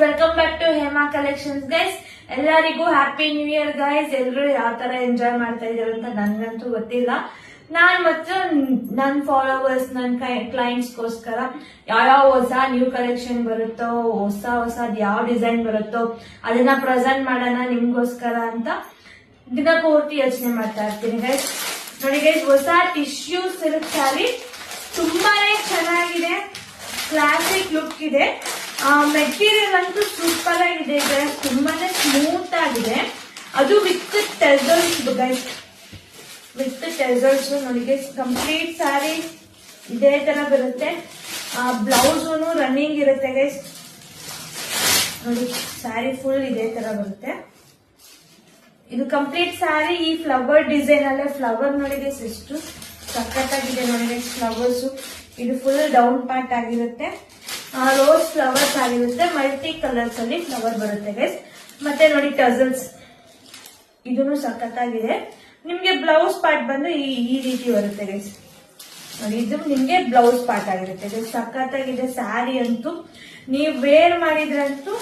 Welcome back to Hema collections guys. ಎಲ್ಲರಿಗೂ happy new year guys. ಎಲ್ಲರೂ ಯಾವ ತರ ಎಂಜಾಯ್ ಮಾಡ್ತಾ ಇದ್ದಾರೆ ಅಂತ ನನ್ಗಂತೂ ಗೊತ್ತಿಲ್ಲ. ನಾನ್ ಮತ್ತು ನನ್ನ ಫಾಲೋವರ್ಸ್, ನನ್ನ ಕ್ಲೈಂಟ್ಸ್ಗೋಸ್ಕರ ಯಾವ ಹೊಸ ನ್ಯೂ ಕಲೆಕ್ಷನ್ ಬರುತ್ತೋ, ಹೊಸದ್ ಯಾವ ಡಿಸೈನ್ ಬರುತ್ತೋ ಅದನ್ನ ಪ್ರೆಸೆಂಟ್ ಮಾಡೋಣ ನಿಮ್ಗೋಸ್ಕರ ಅಂತ ದಿನ ಪೂರ್ತಿ ಯೋಚನೆ ಮಾಡ್ತಾ ಇರ್ತೀನಿ ಗೈಸ್. ನೋಡಿ ಗೈಸ್, ಹೊಸ ಟಿಶ್ಯೂ ಸಿಲ್ಕ್ ಸ್ಯಾರಿ ತುಂಬಾನೇ ಚೆನ್ನಾಗಿದೆ, ಕ್ಲಾಸಿಕ್ ಲುಕ್ ಇದೆ. ಮೆಟೀರಿಯಲ್ ಅಂತೂ ಸೂಪರ್ ಆಗಿದೆ ಗೈಸ್, ತುಂಬಾನೇ ಸ್ಮೂತ್ ಆಗಿದೆ. ಅದು with tassels guys, with tassels. ನೋಡಿ ಗೈಸ್, ಕಂಪ್ಲೀಟ್ ಸ್ಯಾರಿ ಇದೇ ತರ ಬರುತ್ತೆ. ಬ್ಲೌಸ್ ರನ್ನಿಂಗ್ ಇರುತ್ತೆ ಗೈಸ್. ನೋಡಿ, ಸ್ಯಾರಿ ಫುಲ್ ಇದೇ ತರ ಬರುತ್ತೆ. ಇದು ಕಂಪ್ಲೀಟ್ ಸ್ಯಾರಿ ಈ ಫ್ಲವರ್ ಡಿಸೈನ್ ಅಲ್ಲೇ. ಫ್ಲವರ್ ನೋಡಿ ಗೈಸ್ ಎಷ್ಟು ಸಖತ್ತಾಗಿದೆ ನೋಡಿ ಗೈಸ್ ಫ್ಲವರ್ಸ್. ಇದು ಫುಲ್ ಡೌನ್ ಪಾರ್ಟ್ ಆಗಿರುತ್ತೆ, ರೋಸ್ ಫ್ಲವರ್ಸ್ ಆಗಿರುತ್ತೆ, ಮಲ್ಟಿ ಕಲರ್ಸ್ ಅಲ್ಲಿ ಫ್ಲವರ್ ಬರುತ್ತೆ ಗೈಸ್. ಮತ್ತೆ ನೋಡಿ ಟಸಲ್ಸ್, ಇದನ್ನು ಸಖತ್ತಾಗಿದೆ. ನಿಮ್ಗೆ ಬ್ಲೌಸ್ ಪಾರ್ಟ್ ಬಂದು ಈ ರೀತಿ ಬರುತ್ತೆ ಗೈಸ್. ನೋಡಿ, ಇದು ನಿಮ್ಗೆ ಬ್ಲೌಸ್ ಪಾರ್ಟ್ ಆಗಿರುತ್ತೆ ಗೈಸ್. ಸಖತ್ತಾಗಿದೆ ಸ್ಯಾರಿ ಅಂತೂ. ನೀವು ವೇರ್ ಮಾಡಿದ್ರಂತೂ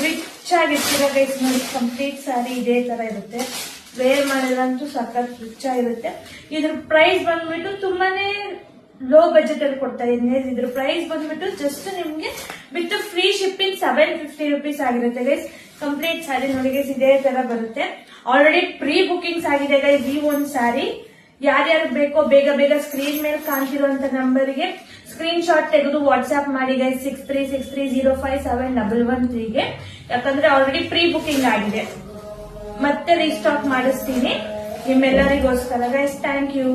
ರಿಚ್ ಆಗಿರ್ತೀರ ಗೈಸ್. ನೋಡಿ, ಕಂಪ್ಲೀಟ್ ಸ್ಯಾರಿ ಇದೇ ತರ ಇರುತ್ತೆ. ವೇರ್ ಮಾಡಿದ್ರಂತೂ ಸಖತ್ ರಿಚ್ ಆಗಿರುತ್ತೆ. ಇದ್ರ ಪ್ರೈಸ್ ಬಂದ್ಬಿಟ್ಟು ತುಂಬಾನೇ ಲೋ ಬಜೆಟ್ ಅಲ್ಲಿ ಕೊಡ್ತಾರೆ. ಇದ್ರ ಪ್ರೈಸ್ ಬಂದ್ಬಿಟ್ಟು ಜಸ್ಟ್ ನಿಮ್ಗೆ ವಿತ್ ಫ್ರೀ ಶಿಪ್ಪಿಂಗ್ 750 rupees ಆಗಿರುತ್ತೆ ಗೈಸ್. ಕಂಪ್ಲೀಟ್ ಸ್ಯಾರಿ ನೋಡಿ ಗೈಸ್ ಇದೇ ತರ ಬರುತ್ತೆ. ಆಲ್ರೆಡಿ ಪ್ರೀ ಬುಕಿಂಗ್ಸ್ ಆಗಿದೆ ಗೈಸ್ ಈ ಒಂದು ಸ್ಯಾರಿ. ಯಾರ್ಯಾರು ಬೇಕೋ ಬೇಗ ಬೇಗ ಸ್ಕ್ರೀನ್ ಮೇಲೆ ಕಾಣ್ತಿರುವಂತ ನಂಬರ್ಗೆ ಸ್ಕ್ರೀನ್ ಶಾಟ್ ತೆಗೆದು ವಾಟ್ಸ್ಆಪ್ ಮಾಡಿ ಗೈಸ್ 6363057113 ಗೆ. ಯಾಕಂದ್ರೆ ಆಲ್ರೆಡಿ ಪ್ರೀ ಬುಕಿಂಗ್ ಆಗಿದೆ. ಮತ್ತೆ ರೀಸ್ಟಾಕ್ ಮಾಡಿಸ್ತೀನಿ ನಿಮ್ಮೆಲ್ಲರಿಗೋಸ್ಕರ ಗೈಸ್. Thank you.